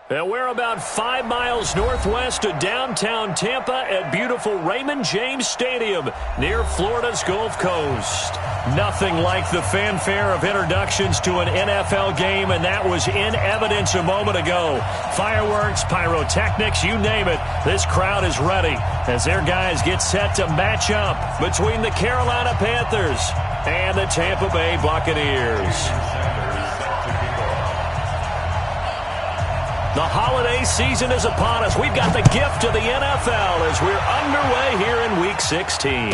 And we're about 5 miles northwest of downtown Tampa at beautiful Raymond James Stadium near Florida's Gulf Coast. Nothing like the fanfare of introductions to an NFL game, and that was in evidence a moment ago. Fireworks, pyrotechnics, you name it. This crowd is ready as their guys get set to match up between the Carolina Panthers and the Tampa Bay Buccaneers. The holiday season is upon us. We've got the gift of the NFL as we're underway here in Week 16.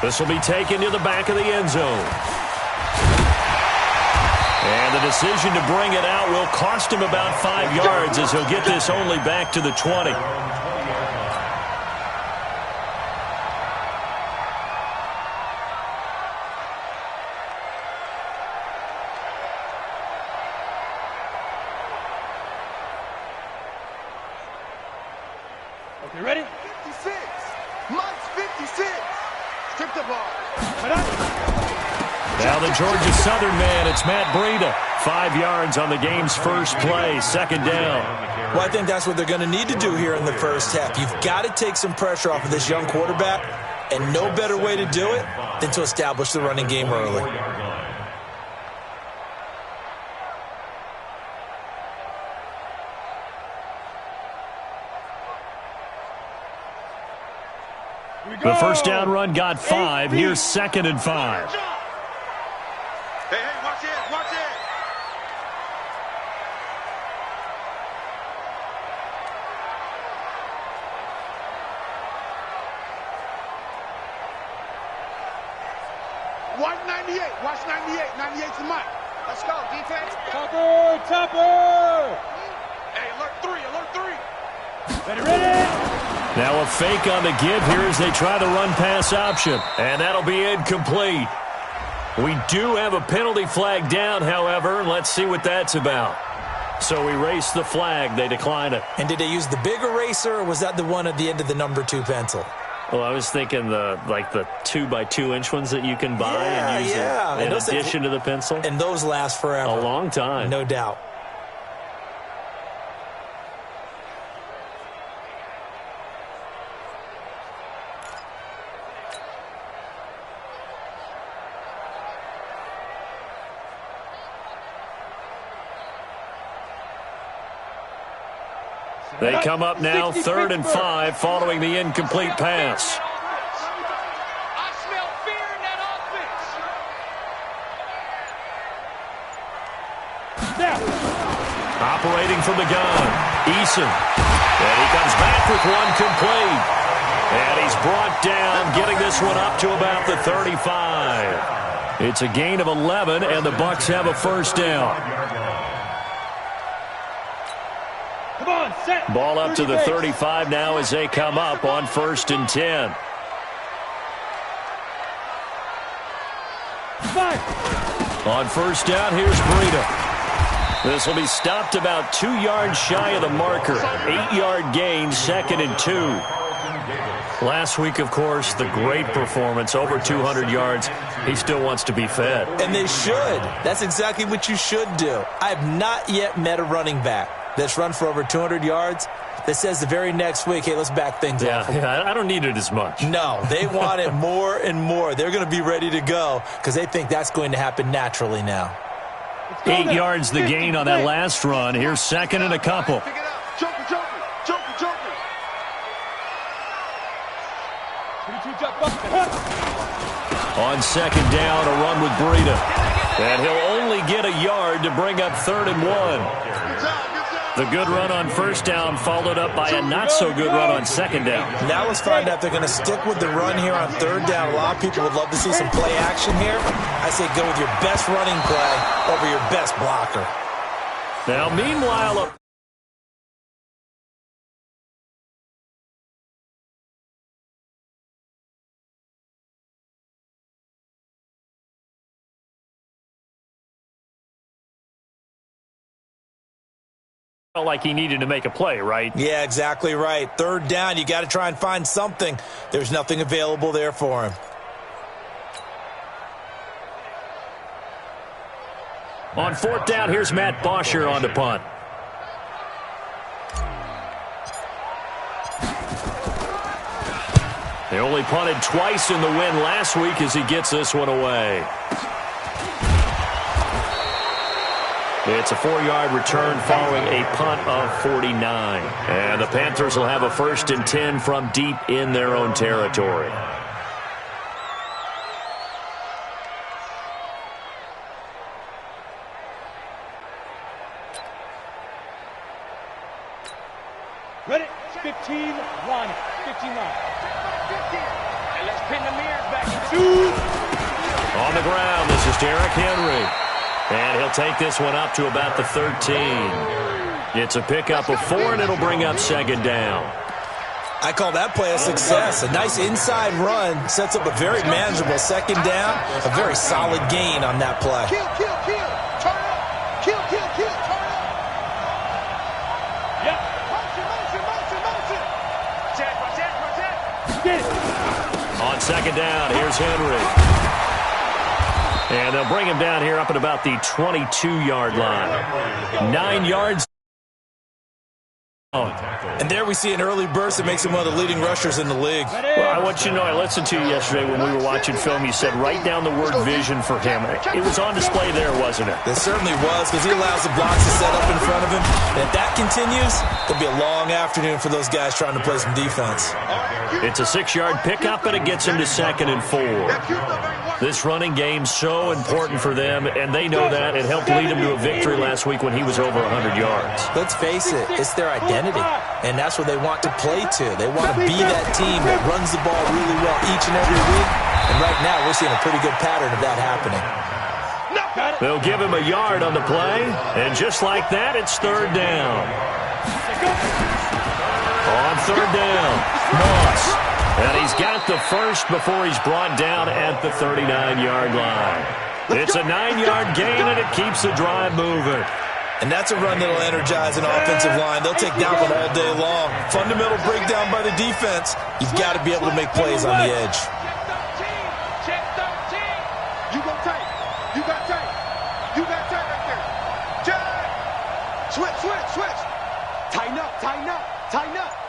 This will be taken to the back of the end zone. And the decision to bring it out will cost him about 5 yards as he'll get this only back to the 20. You ready? 56. Mike's 56. Strip the ball. Now the Georgia Southern man, it's Matt Breida. 5 yards on the game's first play, second down. Well, I think that's what they're going to need to do here in the first half. You've got to take some pressure off of this young quarterback, and no better way to do it than to establish the running game early. The first down run got 5. Here's 2nd and 5. Hey, watch it, watch it. Watch 98, watch 98. 98's the Mike. Let's go, defense. Topper! Hey, alert 3. Ready? Now a fake on the give here as they try the run-pass option. And that'll be incomplete. We do have a penalty flag down, however. Let's see what that's about. So we race the flag. They decline it. And did they use the big eraser, or was that the one at the end of the number 2 pencil? Well, I was thinking the 2x2-inch ones that you can buy and use in addition to the pencil. And those last forever. A long time. No doubt. They come up now 3rd and 5 following the incomplete pass. I smell fear in that offense. Now. Operating from the gun, Eason. And he comes back with one complete. And he's brought down, getting this one up to about the 35. It's a gain of 11, and the Bucs have a first down. Come on, set. Ball up to the 35 now as they come up on 1st and 10. 5. On first down, here's Breida. This will be stopped about 2 yards shy of the marker. 8-yard gain, 2nd and 2. Last week, of course, the great performance, over 200 yards. He still wants to be fed. And they should. That's exactly what you should do. I have not yet met a running back that's run for over 200 yards that says the very next week, hey, let's back things off. Yeah, I don't need it as much. No, they want it more and more. They're going to be ready to go because they think that's going to happen naturally now. 8 yards the gain on that last run. Here's 2nd and a couple. Pick it up. Joker. On 2nd down, a run with Breida. And he'll only get a yard to bring up 3rd and 1. The good run on first down followed up by a not-so-good run on 2nd down. Now let's find out if they're going to stick with the run here on 3rd down. A lot of people would love to see some play action here. I say go with your best running play over your best blocker. Now, meanwhile, felt like he needed to make a play, right? Yeah, exactly right. 3rd down, you got to try and find something. There's nothing available there for him. On 4th down, here's Matt Bosher on the punt. They only punted twice in the win last week as he gets this one away. It's a 4-yard return following a punt of 49. And the Panthers will have a 1st and 10 from deep in their own territory. Ready? 15 line. 15 line. And let's pin the mirrors back. On the ground, this is Derrick Henry. And he'll take this one up to about the 13. It's a pickup of 4, and it'll bring up 2nd down. I call that play a success. A nice inside run sets up a very manageable 2nd down. A very solid gain on that play. Kill, kill, kill. Turn up. Kill, kill, kill. Turn up. Yep. Motion, motion, motion, motion. Check, check, check. Get it. On 2nd down, here's Henry. And they'll bring him down here up at about the 22-yard line. 9 yards. And there we see an early burst that makes him one of the leading rushers in the league. Well, I want you to know, I listened to you yesterday when we were watching film. You said write down the word vision for him. It was on display there, wasn't it? It certainly was, because he allows the blocks to set up in front of him. And if that continues, it'll be a long afternoon for those guys trying to play some defense. It's a 6-yard pickup, and it gets him to 2nd and 4. This running game's so important for them, and they know that. It helped lead him to a victory last week when he was over 100 yards. Let's face it, it's their identity, and that's what they want to play to. They want to be that team that runs the ball really well each and every week, and right now we're seeing a pretty good pattern of that happening. They'll give him a yard on the play, and just like that, it's 3rd down. On 3rd down, Moss. And he's got the first before he's brought down at the 39-yard line. It's a 9-yard gain, and it keeps the drive moving. And that's a run that'll energize an offensive line. They'll take down one all day long. Fundamental breakdown by the defense. You've got to be able to make plays on the edge. Check 13. You go tight. You got tight. You got tight right there. Check. Switch, switch, switch. Tighten up, tighten up, tighten up.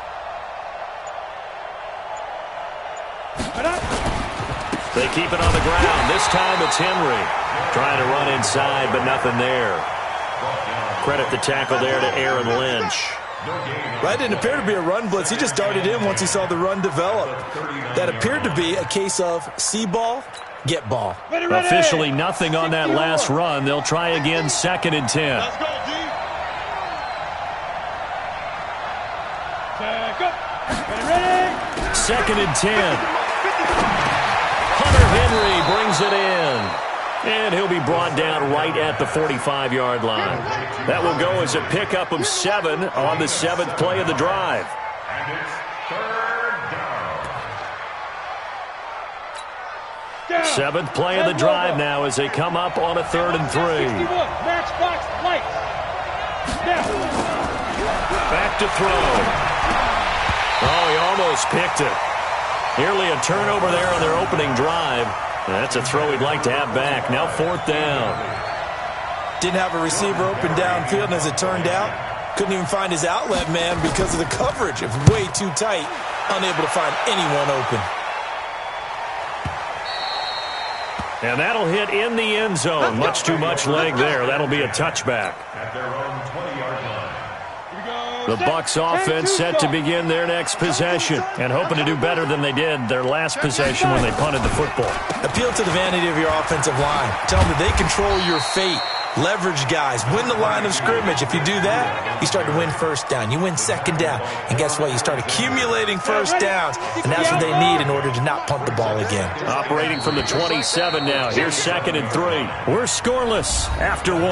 They keep it on the ground. This time it's Henry trying to run inside, but nothing there. Credit the tackle there to Aaron Lynch. Right, didn't appear to be a run blitz. He just darted in once he saw the run develop. That appeared to be a case of see ball, get ball. Officially nothing on that last run. They'll try again, 2nd and 10. Let's go, D. Check up. Ready? 2nd and 10. Hunter Henry brings it in. And he'll be brought down right at the 45-yard line. That will go as a pickup of 7 on the 7th play of the drive. And it's 3rd down. 7th play of the drive now as they come up on a 3rd and 3. Matchbox lights. Now. Back to throw. Oh, he almost picked it. Nearly a turnover there on their opening drive. That's a throw he'd like to have back. Now 4th down. Didn't have a receiver open downfield, and as it turned out, couldn't even find his outlet man because of the coverage. It was way too tight, unable to find anyone open. And that'll hit in the end zone. Much too much leg there. That'll be a touchback. At their own 20-yard line. The Bucs offense set to begin their next possession and hoping to do better than they did their last possession when they punted the football. Appeal to the vanity of your offensive line. Tell them that they control your fate. Leverage guys. Win the line of scrimmage. If you do that, you start to win 1st down. You win 2nd down. And guess what? You start accumulating 1st downs. And that's what they need in order to not punt the ball again. Operating from the 27 now. Here's 2nd and 3. We're scoreless after 1.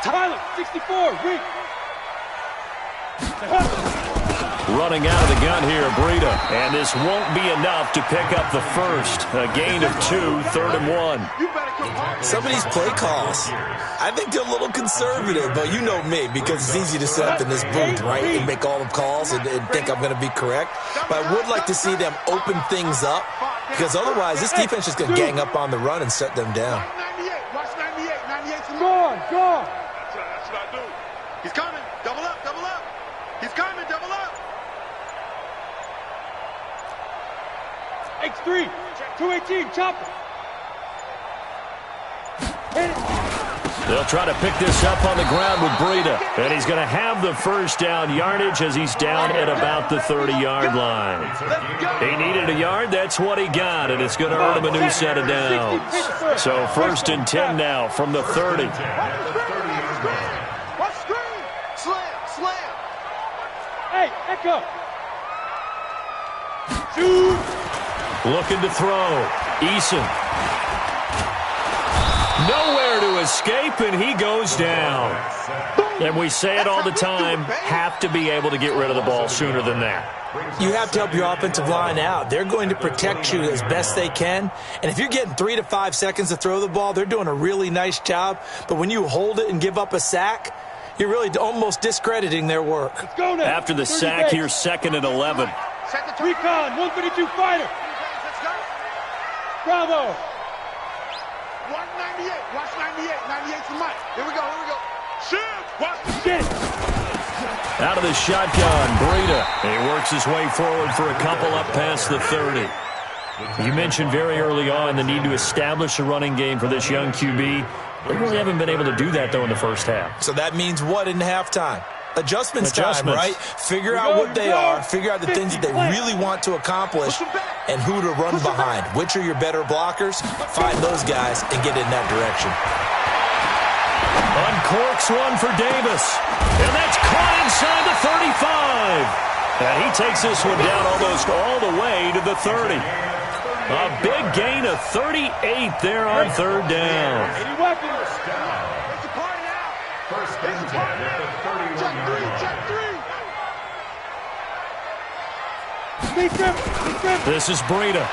Tyler, 64, reach. running out of the gun here, Breida. And this won't be enough to pick up the first. A gain of 2, 3rd and 1. Some of these play calls, I think they're a little conservative, but you know me, because it's easy to sit up in this booth, right, and make all the calls and think I'm going to be correct. But I would like to see them open things up, because otherwise this defense is going to gang up on the run and shut them down. Watch 98. 98's Gone. That's what I do. He's coming. Double up. He's coming. Double up. X3. 218. Chopper. Hit it. They'll try to pick this up on the ground with Breida. And he's going to have the first down yardage as he's down at about the 30-yard line. He needed a yard. That's what he got, and it's going to earn him a new set of downs. So 1st and 10 now from the 30. Watch screen. Slam. Hey, Echo. Shoot. Looking to throw. Eason. Nowhere to escape, and he goes down. And we say it all the time, have to be able to get rid of the ball sooner than that. You have to help your offensive line out. They're going to protect you as best they can. And if you're getting 3 to 5 seconds to throw the ball, they're doing a really nice job. But when you hold it and give up a sack, you're really almost discrediting their work. Let's go now. After the sack, here's 2nd and 11. Recon, 152 fighter. Bravo. 198. Watch 98. 98's the mic. Here we go. Shoot. Watch the Shit. Out of the shotgun, Breida. He works his way forward for a couple up past the 30. You mentioned very early on the need to establish a running game for this young QB. They really haven't been able to do that, though, in the first half. So that means what in halftime? Adjustments time, right? Figure out what they are, figure out the things that they really want to accomplish, and who to run behind. Which are your better blockers? Find those guys and get in that direction. Uncorks one for Davis. And that's caught inside the 35. And he takes this one down almost all the way to the 30. A big gain of 38 there on 3rd down. Any weapons? It's a party now. First and 10 at the 31-yard Check 3. Speed grip. This is Breida.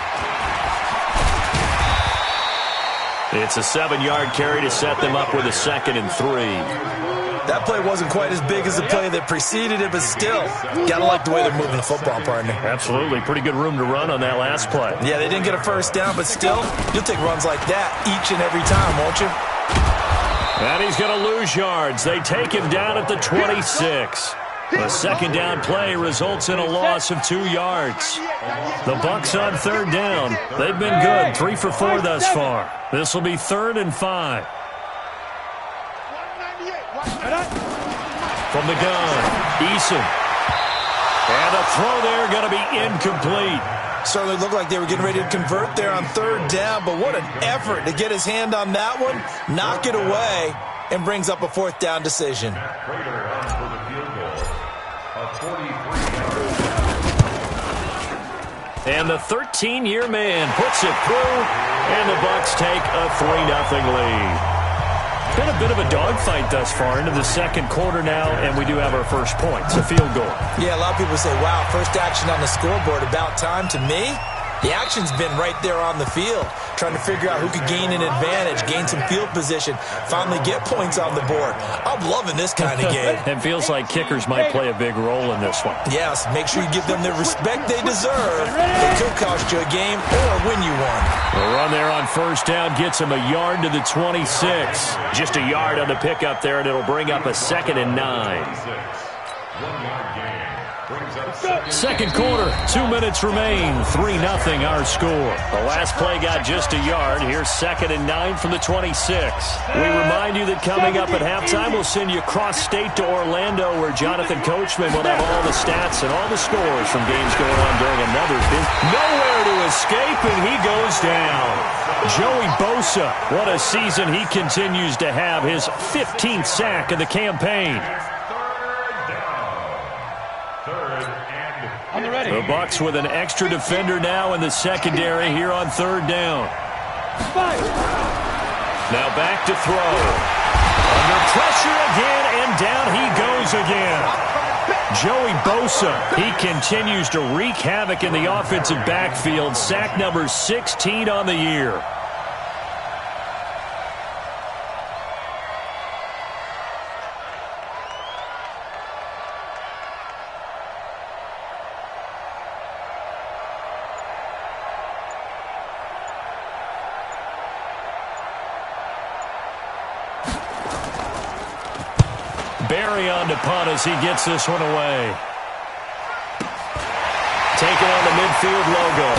It's a 7-yard carry to set them up with a 2nd and 3. That play wasn't quite as big as the play that preceded it, but still, gotta like the way they're moving the football, partner. Absolutely. Pretty good room to run on that last play. Yeah, they didn't get a first down, but still, you'll take runs like that each and every time, won't you? And he's going to lose yards. They take him down at the 26. A 2nd down play results in a loss of 2 yards. The Bucs on 3rd down. They've been good, 3 for 4 thus far. This will be 3rd and 5. From the gun, Eason. And a throw there going to be incomplete. Certainly looked like they were getting ready to convert there on 3rd down, but what an effort to get his hand on that one, knock it away, and brings up a 4th down decision. Prater on for the field goal. A 43. And the 13-year man puts it through, and the Bucs take a 3-0 lead. Been a bit of a dogfight thus far into the 2nd quarter now, and we do have our first points, a field goal. Yeah, a lot of people say, wow, first action on the scoreboard, about time. To me, the action's been right there on the field, trying to figure out who could gain an advantage, gain some field position, finally get points on the board. I'm loving this kind of game. It feels like kickers might play a big role in this one. Yes, make sure you give them the respect they deserve. It could cost you a game or win you one. The run there on 1st down gets him a yard to the 26. Just a yard on the pickup there, and it'll bring up a 2nd and 9. 1-yard gain. Brings up 2nd quarter, 2 minutes remain, 3-0 our score. The last play got just a yard. Here's 2nd and 9 from the 26. We remind you that coming up at halftime, we'll send you cross-state to Orlando, where Jonathan Coachman will have all the stats and all the scores from games going on during another visit. Nowhere to escape, and he goes down. Joey Bosa, what a season he continues to have, his 15th sack of the campaign. On the ready. The Bucs with an extra defender now in the secondary here on 3rd down. Fire. Now back to throw. Under pressure again, and down he goes again. Joey Bosa, he continues to wreak havoc in the offensive backfield. Sack number 16 on the year. Barry on to punt as he gets this one away. Taking on the midfield logo.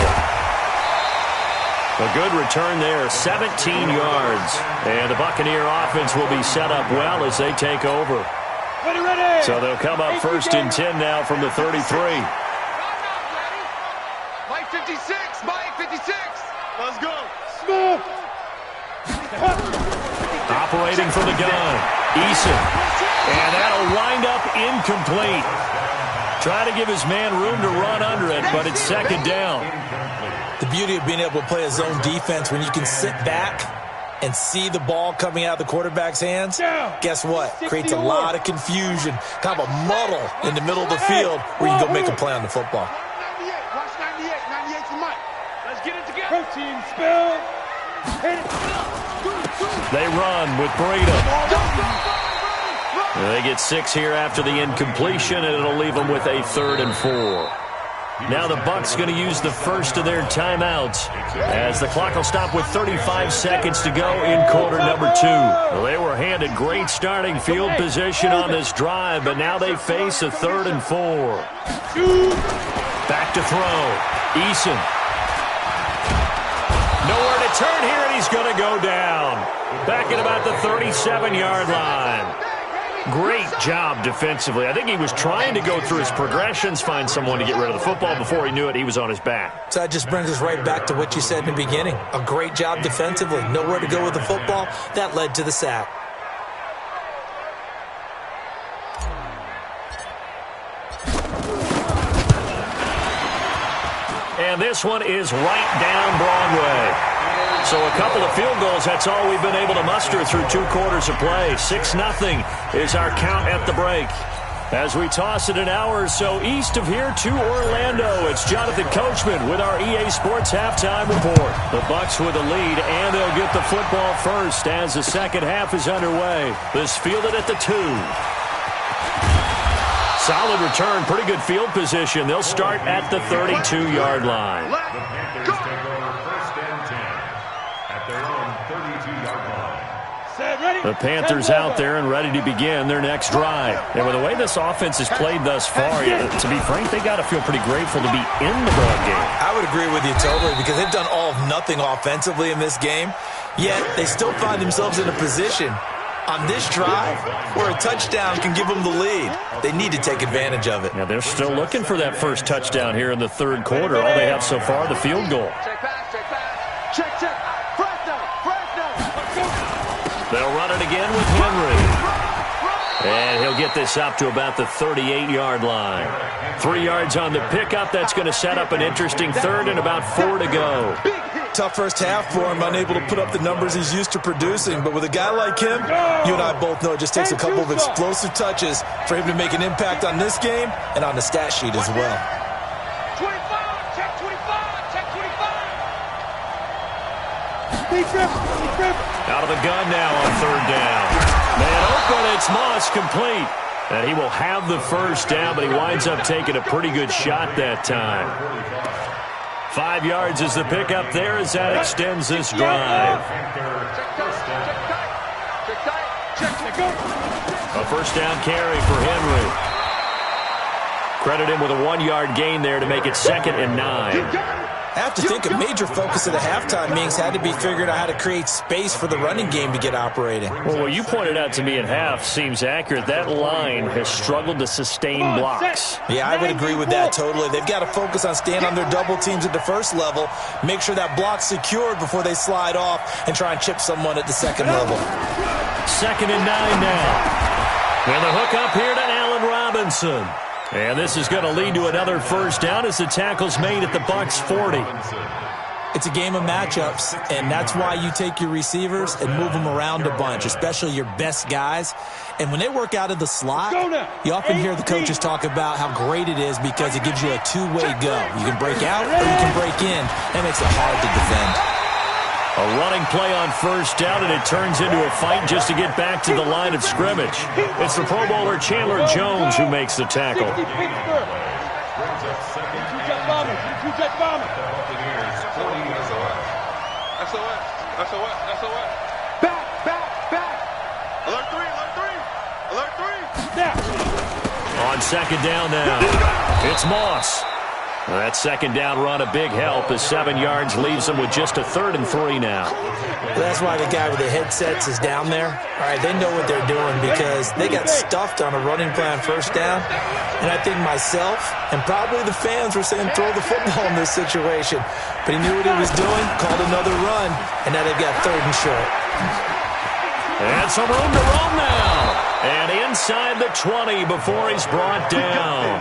A good return there, 17 yards. And the Buccaneer offense will be set up well as they take over. Ready. So they'll come up first and 10 now from the 33. Mike 56, Mike 56. Let's go. Smooth. Operating from the gun, Eason. And that'll wind up incomplete. Try to give his man room to run under it, but it's second down. The beauty of being able to play a zone defense when you can sit back and see the ball coming out of the quarterback's hands, guess what? Creates a lot of confusion, kind of a muddle in the middle of the field where you can go make a play on the football. 98, watch 98, 98 for Mike. Let's get it together. Protein spill. Hit it. They run with Breda. They get 6 here after the incompletion, and it'll leave them with a 3rd and 4. Now the Bucs going to use the first of their timeouts as the clock will stop with 35 seconds to go in quarter number 2. Well, they were handed great starting field position on this drive, but now they face a 3rd and 4. Back to throw. Eason. Nowhere to turn here, and he's going to go down. Back at about the 37-yard line. Great job defensively. I think he was trying to go through his progressions, find someone to get rid of the football. Before he knew it, he was on his back. So that just brings us right back to what you said in the beginning. A great job defensively. Nowhere to go with the football. That led to the sack. And this one is right down Broadway. So a couple of field goals, that's all we've been able to muster through 2 quarters of play. 6-0 is our count at the break. As we toss it an hour or so east of here to Orlando, it's Jonathan Coachman with our EA Sports Halftime Report. The Bucs with the lead, and they'll get the football first as the second half is underway. This fielded at the 2. Solid return, pretty good field position. They'll start at the 32-yard line. The Panthers out there and ready to begin their next drive. And with the way this offense has played thus far, to be frank, they got to feel pretty grateful to be in the ball game. I would agree with you totally because they've done all of nothing offensively in this game, yet they still find themselves in a position on this drive where a touchdown can give them the lead. They need to take advantage of it. Now they're still looking for that first touchdown here in the 3rd quarter. All they have so far, the field goal. Check pass, check pass. Check, check. They'll run it again with Henry. And he'll get this up to about the 38-yard line. 3 yards on the pickup. That's going to set up an interesting 3rd and about 4 to go. Tough first half for him, unable to put up the numbers he's used to producing. But with a guy like him, you and I both know it just takes a couple of explosive touches for him to make an impact on this game and on the stat sheet as well. 25, check 25, check 25. Big grip. Out of the gun now on 3rd down. Man open, it's Moss complete. And he will have the first down, but he winds up taking a pretty good shot that time. 5 yards is the pickup there as that extends this drive. A first down carry for Henry. Credit him with a 1-yard gain there to make it 2nd and 9. I have to think a major focus of the halftime meetings had to be figuring out how to create space for the running game to get operating. Well, what you pointed out to me at half seems accurate. That line has struggled to sustain blocks. Yeah, I would agree with that totally. They've got to focus on staying on their double teams at the first level, make sure that block's secured before they slide off and try and chip someone at the second level. 2nd and 9 now. And the hook up here to Allen Robinson. And this is going to lead to another first down as the tackle's made at the Bucs 40. It's a game of matchups, and that's why you take your receivers and move them around a bunch, especially your best guys. And when they work out of the slot, you often hear the coaches talk about how great it is because it gives you a two-way go. You can break out or you can break in. That makes it hard to defend. A running play on first down, and it turns into a fight just to get back to the line of scrimmage. It's the Pro Bowler Chandler Jones who makes the tackle. Back. Alert three. On second down now, it's Moss. That second down run, a big help as 7 yards leaves them with just a 3rd and 3 now. That's why the guy with the headsets is down there. All right, they know what they're doing because they got stuffed on a running play on first down. And I think myself and probably the fans were saying throw the football in this situation. But he knew what he was doing, called another run, and now they've got 3rd and short. And some room to roam now. And inside the 20 before he's brought down.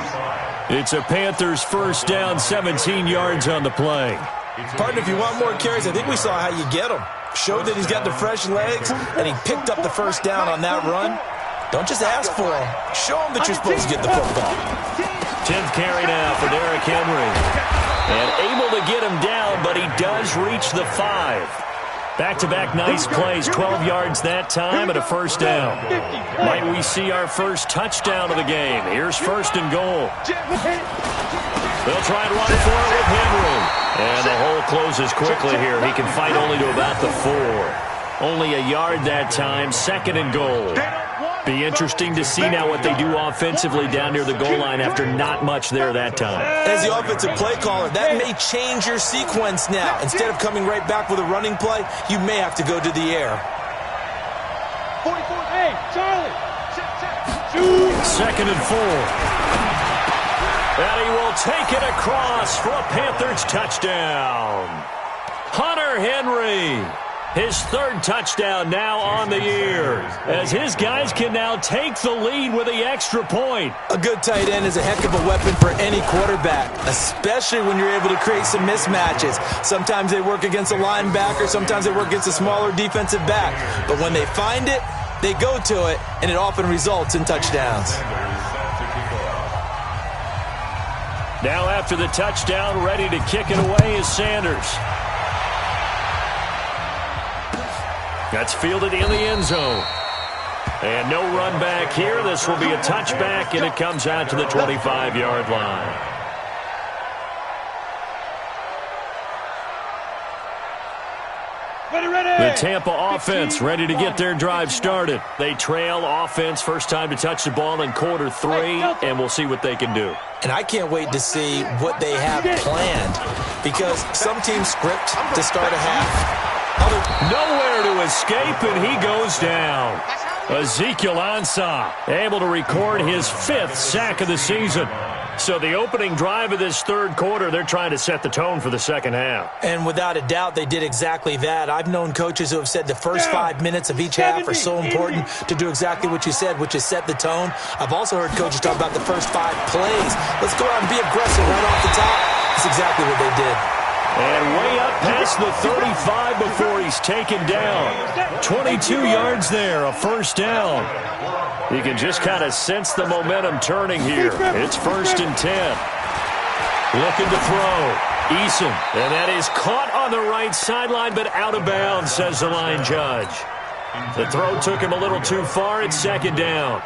It's a Panthers first down, 17 yards on the play. Partner, if you want more carries, I think we saw how you get him. Showed that he's got the fresh legs, and he picked up the first down on that run. Don't just ask for him. Show him that you're supposed to get the football. 10th carry now for Derrick Henry. And able to get him down, but he does reach the 5. Back-to-back nice plays, 12 yards that time and a first down. Might we see our first touchdown of the game? Here's 1st and goal. They'll try and run for it with Henry. And the hole closes quickly here. He can fight only to about the 4. Only a yard that time, 2nd and goal. Be interesting to see now what they do offensively down near the goal line after not much there that time. As the offensive play caller, that may change your sequence now. Instead of coming right back with a running play, you may have to go to the air. 44, hey, Charlie. 2nd and 4. And he will take it across for a Panthers touchdown. Hunter Henry. His 3rd touchdown now on the year, as his guys can now take the lead with the extra point. A good tight end is a heck of a weapon for any quarterback, especially when you're able to create some mismatches. Sometimes they work against a linebacker, sometimes they work against a smaller defensive back. But when they find it, they go to it, and it often results in touchdowns. Now after the touchdown, ready to kick it away is Sanders. That's fielded in the end zone. And no run back here. This will be a touchback, and it comes out to the 25-yard line. The Tampa offense ready to get their drive started. They trail offense first time to touch the ball in quarter 3, and we'll see what they can do. And I can't wait to see what they have planned because some teams script to start a half. Nowhere to escape, and he goes down. Ezekiel Ansah able to record his 5th sack of the season. So the opening drive of this 3rd quarter, they're trying to set the tone for the second half. And without a doubt, they did exactly that. I've known coaches who have said the first 5 minutes of each half are so important to do exactly what you said, which is set the tone. I've also heard coaches talk about the first 5 plays. Let's go out and be aggressive right off the top. That's exactly what they did. And way up past the 35 before he's taken down. 22 yards there, a first down. You can just kind of sense the momentum turning here. It's 1st and 10. Looking to throw. Eason. And that is caught on the right sideline, but out of bounds, says the line judge. The throw took him a little too far. It's 2nd down.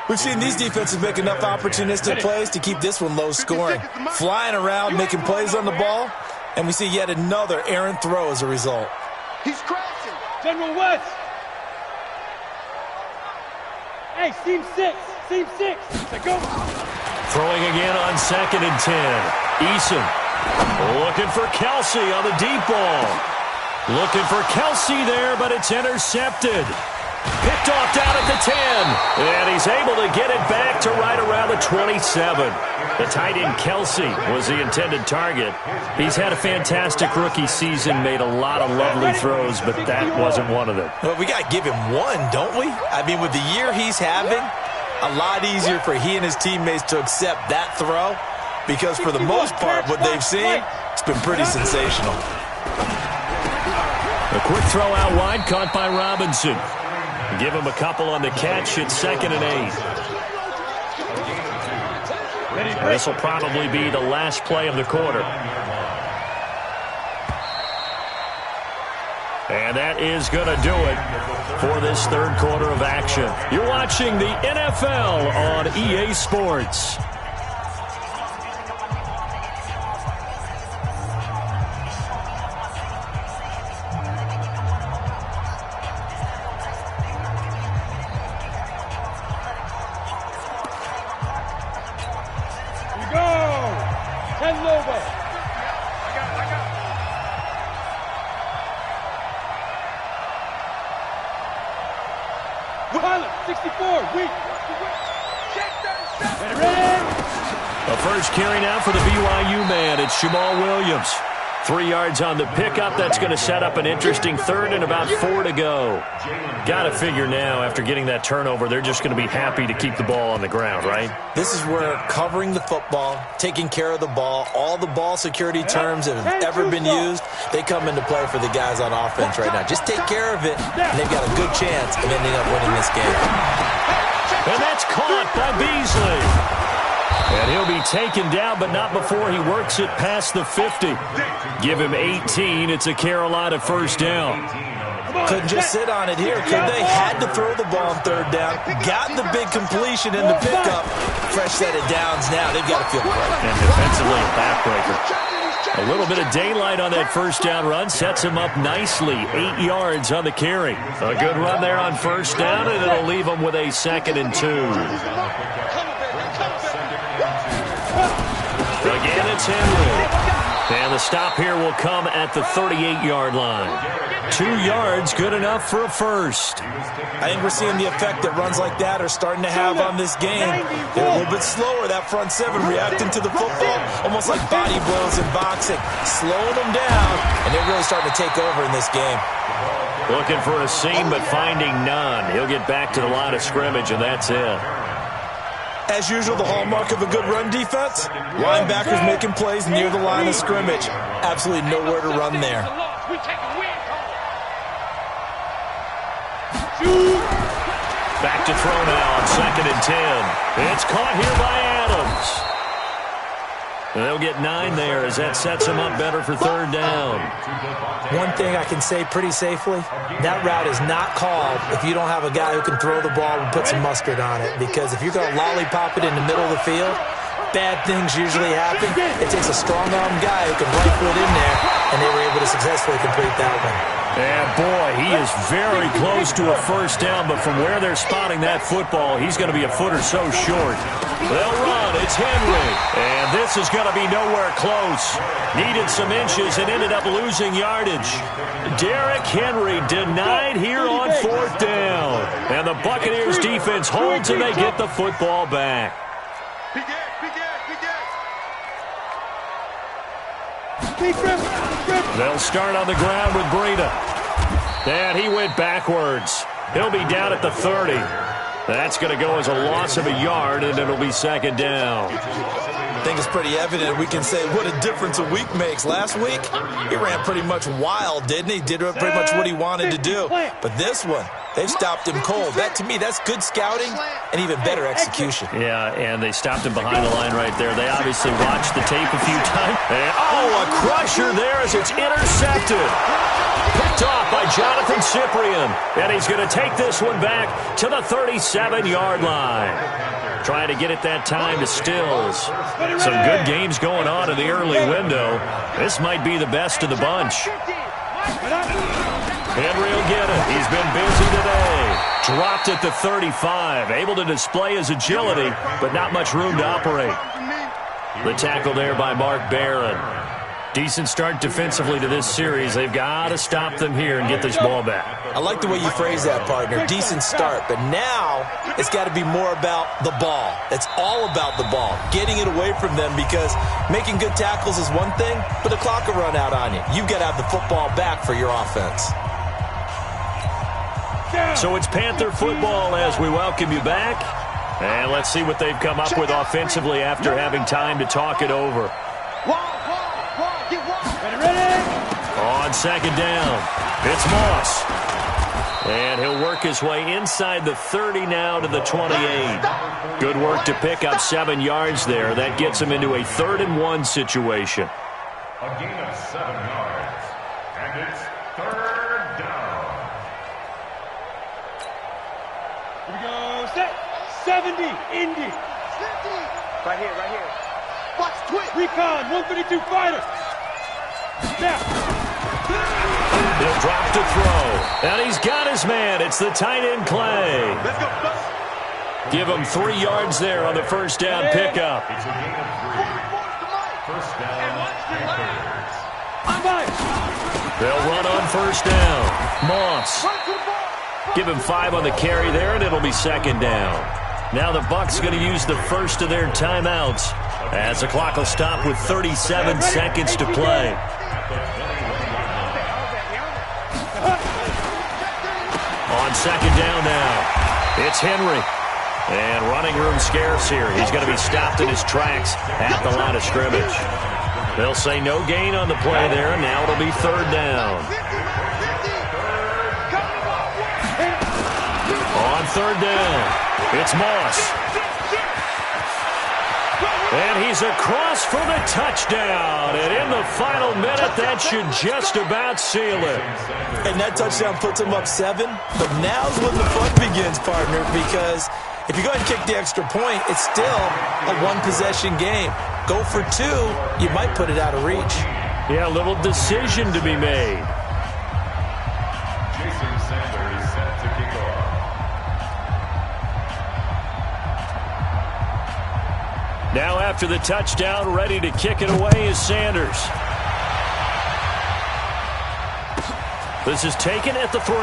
We've seen these defenses make enough opportunistic plays to keep this one low scoring. Flying around, making plays on the ball. And we see yet another errant throw as a result. He's crashing. General West. Hey, seam 6. Let's go. Throwing again on 2nd and 10. Eason looking for Kelsey on the deep ball. Looking for Kelsey there, but it's intercepted. Picked off down at the 10. And he's able to get it back to right around the 27. The tight end Kelsey was the intended target. He's had a fantastic rookie season, made a lot of lovely throws, but that wasn't one of them. Well, we got to give him one, don't we? I mean, with the year he's having, a lot easier for he and his teammates to accept that throw because for the most part, what they've seen, it's been pretty sensational. A quick throw out wide, caught by Robinson. Give him a couple on the catch. It's 2nd and 8. This will probably be the last play of the quarter. And that is going to do it for this third quarter of action. You're watching the NFL on EA Sports. Carry now for the BYU man. It's Jamal Williams. 3 yards on the pickup. That's going to set up an interesting third and about 4 to go. Got to figure now, after getting that turnover, they're just going to be happy to keep the ball on the ground, right? This is where covering the football, taking care of the ball, all the ball security terms that have ever been used, they come into play for the guys on offense right now. Just take care of it, and they've got a good chance of ending up winning this game. And that's caught by Beasley. And he'll be taken down, but not before he works it past the 50. Give him 18. It's a Carolina first down. Couldn't just sit on it here, could they? Had to throw the ball on third down. Got the big completion in the pickup. Fresh set of downs now. They've got to feel great. And defensively, a backbreaker. A little bit of daylight on that first down run. Sets him up nicely. 8 yards on the carry. A good run there on first down, and it'll leave him with a 2nd and 2. Again, it's Henry. And the stop here will come at the 38-yard line. 2 yards, good enough for a first. I think we're seeing the effect that runs like that are starting to have on this game. They're a little bit slower, that front seven, reacting to the football, almost like body blows in boxing, slowing them down, and they're really starting to take over in this game. Looking for a seam, but finding none. He'll get back to the line of scrimmage, and that's it. As usual, the hallmark of a good run defense, linebackers making plays near the line of scrimmage. Absolutely nowhere to run there. Back to throw now on 2nd and 10. It's caught here by Adams. They'll get 9 there as that sets him up better for third down. One thing I can say pretty safely, that route is not called if you don't have a guy who can throw the ball and put some mustard on it. Because if you're going to lollipop it in the middle of the field, bad things usually happen. It takes a strong-armed guy who can rifle it in there, and they were able to successfully complete that one. And boy, he is very close to a first down, but from where they're spotting that football, he's going to be a foot or so short. They'll run. It's Henry. And this is going to be nowhere close. Needed some inches and ended up losing yardage. Derrick Henry denied here on 4th down. And the Buccaneers defense holds and they get the football back. They'll start on the ground with Breida. And he went backwards. He'll be down at the 30. That's going to go as a loss of a yard, and it'll be 2nd down. I think it's pretty evident. We can say what a difference a week makes. Last week, he ran pretty much wild, didn't he? Did pretty much what he wanted to do. But this one, they've stopped him cold. That, to me, that's good scouting and even better execution. Yeah, and they stopped him behind the line right there. They obviously watched the tape a few times. And, a crusher there as it's intercepted. Picked off by Jonathan Cyprien. And he's going to take this one back to the 37-yard line. Trying to get it that time to Stills. Some good games going on in the early window. This might be the best of the bunch. Henry will get it. He's been busy today. Dropped at the 35. Able to display his agility, but not much room to operate. The tackle there by Mark Barron. Decent start defensively to this series. They've got to stop them here and get this ball back. I like the way you phrase that, partner. Decent start. But now it's got to be more about the ball. It's all about the ball. Getting it away from them, because making good tackles is one thing, but the clock will run out on you. You've got to have the football back for your offense. So it's Panther football as we welcome you back. And let's see what they've come up with offensively after having time to talk it over. On second down, it's Moss. And he'll work his way inside the 30 now to the 28. Good work to pick up 7 yards there. That gets him into a 3rd-and-1 situation. A gain of 7 yards. And it's 3rd down. Here we go. Set. 70. Indy. Right here. Watch twitch. Recon. 132 fighter. Now. He'll drop to throw. And he's got his man. It's the tight end Clay. Let's go. Give him 3 yards there on the first down pickup. It's a gain of 3. First down. They'll run on first down. Moss. Give him 5 on the carry there, and it'll be 2nd down. Now the Bucs going to use the first of their timeouts as the clock will stop with 37 seconds to play. On 2nd down now, it's Henry. And running room scarce here. He's going to be stopped in his tracks at the line of scrimmage. They'll say no gain on the play there, and now it'll be 3rd down. On 3rd down, it's Moss. And he's across for the touchdown. And in the final minute, that should just about seal it. And that touchdown puts him up 7. But now's when the fun begins, partner, because if you go ahead and kick the extra point, it's still a 1-possession game. Go for 2, you might put it out of reach. Yeah, a little decision to be made. Jason Sanders is set to kick off. Now after the touchdown, ready to kick it away is Sanders. This is taken at the 3.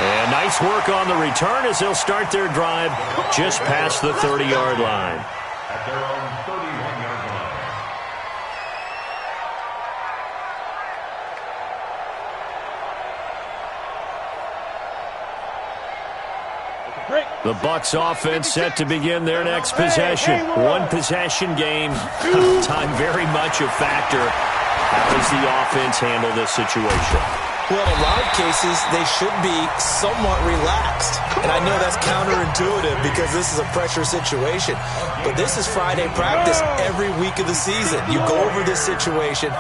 And nice work on the return as they'll start their drive just past the 30-yard line. At their own 31-yard line. The Bucs offense set to begin their next possession. 1-possession game. Time very much a factor. How does the offense handle this situation? Well, in a lot of cases, they should be somewhat relaxed. And I know that's counterintuitive because this is a pressure situation. But this is Friday practice every week of the season. You go over this situation,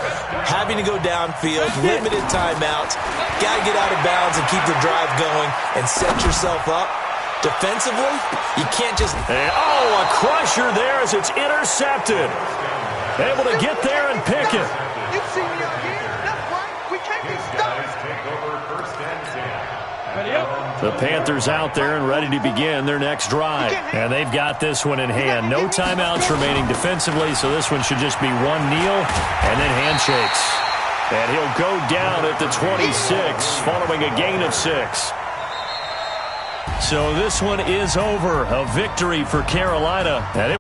having to go downfield, limited timeouts, got to get out of bounds and keep the drive going and set yourself up. Defensively, you can't just... And, a crusher there as it's intercepted. Able to get there and pick it. You see me out here. That's right. We can't be stopped. Take over 1st and 10. The Panthers out there and ready to begin their next drive. And they've got this one in hand. No timeouts remaining defensively, so this one should just be 1 kneel and then handshakes. And he'll go down at the 26 following a gain of 6. So this one is over. A victory for Carolina. And